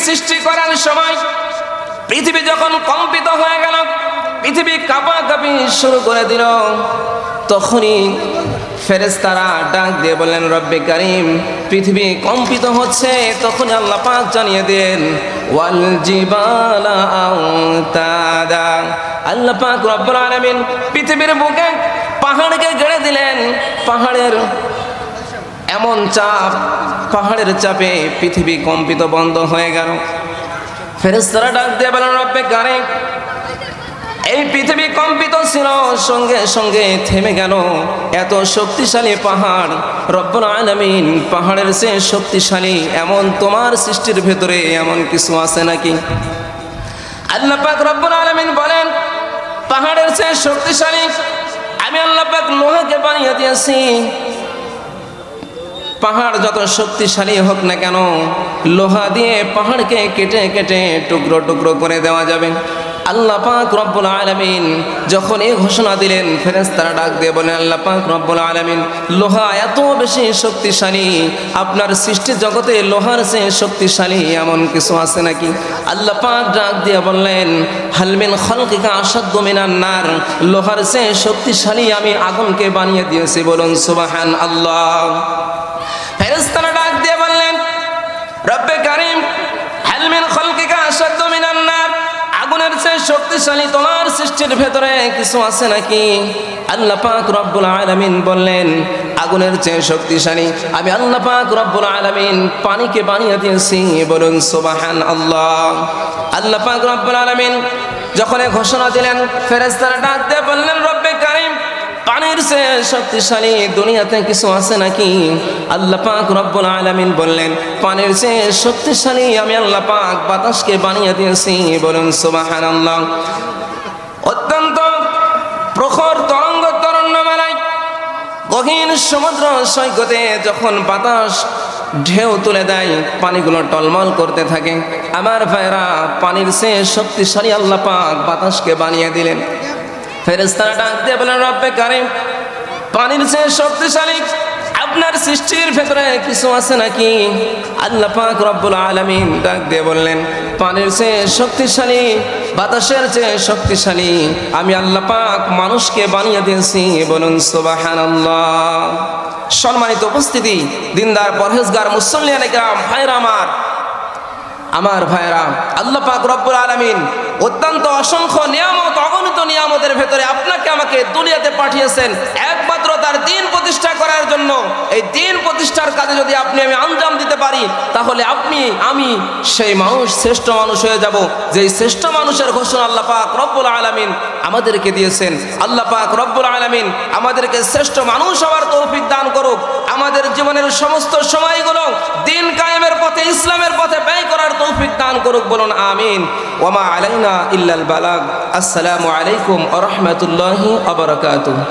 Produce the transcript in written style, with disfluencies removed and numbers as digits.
সৃষ্টি করার সময় পৃথিবী যখন কম্পিত হয়ে গেল, পৃথিবী কাঁপাকাঁপি শুরু করে দিল, তখনই ফেরেশতারা ডাক দিয়ে বললেন, রব্বে কারীম, পৃথিবী কম্পিত হচ্ছে। তখন আল্লাহ পাক জানিয়ে দেন, ওয়াল জিবালা আওতাদা, আল্লাহ পাক রব্বুল আলামিন পৃথিবীর বুকে পাহাড়কে গেড়ে দিলেন। পাহাড়ের এমন চাপ, পাহাড়ের চাপে পৃথিবী কম্পিত বন্ধ হয়ে গেল। ফেরেশতারা ডাক দিয়ে বলেন, রব্বে কারীম, এই পৃথিবী কম্পিত ছিল, সঙ্গে সঙ্গে থেমে গেল। এত শক্তিশালী পাহাড়, রব্বুল আলামিন পাহাড়ের চেয়ে শক্তিশালী এমন তোমার সৃষ্টির ভেতরে এমন কিছু আছে নাকি? আল্লাহ পাক রব্বুল আলামিন বলেন, পাহাড়ের চেয়ে শক্তিশালী আমি আল্লাহ পাক লোহাকে বানিয়ে দিয়েছি। পাহাড় যত শক্তিশালী হোক না কেন, লোহা দিয়ে পাহাড়কে কেটে কেটে টুকরো টুকরো করে দেওয়া যাবে। আল্লাহ পাক রব্বুল আলামিন যখন এই ঘোষণা দিলেন, ফেরেশতারা ডাক দিয়ে বলেন, আল্লাহ পাক রব্বুল আলামিন, লোহা এত বেশি শক্তিশালী, আপনার সৃষ্টি জগতে লোহার চেয়ে শক্তিশালী এমন কিছু আছে নাকি? আল্লাহ পাক ডাক দিয়ে বললেন, হাল মিন খালকিকা আশাদ্দু মিনান নার, লোহার চেয়ে শক্তিশালী আমি আগুনকে বানিয়ে দিয়েছি, বলুন সুবহানাল্লাহ। ফেরেশতারা ডাক দিয়ে বললেন, রব্বে কারীম, হাল মিন খালকিকা আশাদ্দু মিনান নার, আগুনের চেয়ে শক্তিশালী তোমার সৃষ্টির ভেতরে কিছু আছে নাকি? আল্লাহ পাক রব্বুল আলামিন বললেন, আগুনের চেয়ে শক্তিশালী আমি আল্লাহ পাক রব্বুল আলামিন পানিকে বানিয়ে দিয়েছি, বলুন সুবহানাল্লাহ। আল্লাহ পাক রব্বুল আলামিন যখন ঘোষণা দিলেন, ফেরেশতারা ডাক দিয়ে বললেন, রব্বে কারীম, পানির চেয়ে শক্তিশালী দুনিয়াতে কিছু আছে নাকি? আল্লাহ পাক রব্বুল আলামিন বললেন, পানির চেয়ে শক্তিশালী আমি আল্লাহ পাক বাতাসকে বানিয়ে দিয়েছি, বলুন সুবহানাল্লাহ। অত্যন্ত প্রখর তরঙ্গ তরণ্যমালায় গহীন সমুদ্র সৈকতে যখন বাতাস ঢেউ তুলে দেয়, পানিগুলো টলমল করতে থাকে। আমার ভাইরা, পানির চেয়ে শক্তিশালী আল্লাহ পাক বাতাসকে বানিয়ে দিলেন। ফেরেশতারা ডাক দিয়ে বলেন, রব্বে কারীম, পানির চেয়ে শক্তিশালী আপনার সৃষ্টির ভেতরে কিছু আছে নাকি? আল্লাহ পাক রব্বুল আলামিন ডাক দিয়ে বললেন, পানির চেয়ে শক্তিশালী, বাতাসের চেয়ে শক্তিশালী আমি আল্লাহ পাক মানুষকে বানিয়ে দিয়েছি, বলুন সুবহানাল্লাহ। সম্মানিত উপস্থিতি, দিনদার পরহেজগার মুসল্লিয়ানে কিরাম, ভাইরা আমার ভাইরা, আল্লাহ পাক রব্বুল আলামিন অত্যন্ত অসংখ্য নিয়ামত, অগণিত নিয়ামতের ভেতরে আপনাকে আমাকে দুনিয়াতে পাঠিয়েছেন একমাত্র তার দ্বীন প্রতিষ্ঠা করার জন্য। এই দ্বীন প্রতিষ্ঠার কাজে যদি আপনি আমি আঞ্জাম দিতে পারি, তাহলে আমি সেই মানুষ, শ্রেষ্ঠ মানুষ হয়ে যাব, যেই শ্রেষ্ঠ মানুষের ঘোষণা আল্লাহ পাক রব্বুল আলামিন আমাদেরকে দিয়েছেন। আল্লাহ পাক রব্বুল আলামিন আমাদেরকে শ্রেষ্ঠ মানুষ হওয়ার তৌফিক দান করুক। আমাদের জীবনের সমস্ত সময়গুলো দ্বীন কায়েমের পথে, ইসলামের পথে ব্যয় করার তৌফিক দান করুক, বলুন আমিন। ওয়া মা আলাইনা ইল্লাল বালাগ। আসসালামু আলাইকুম ওয়া রাহমাতুল্লাহি ওয়া বারাকাতুহু।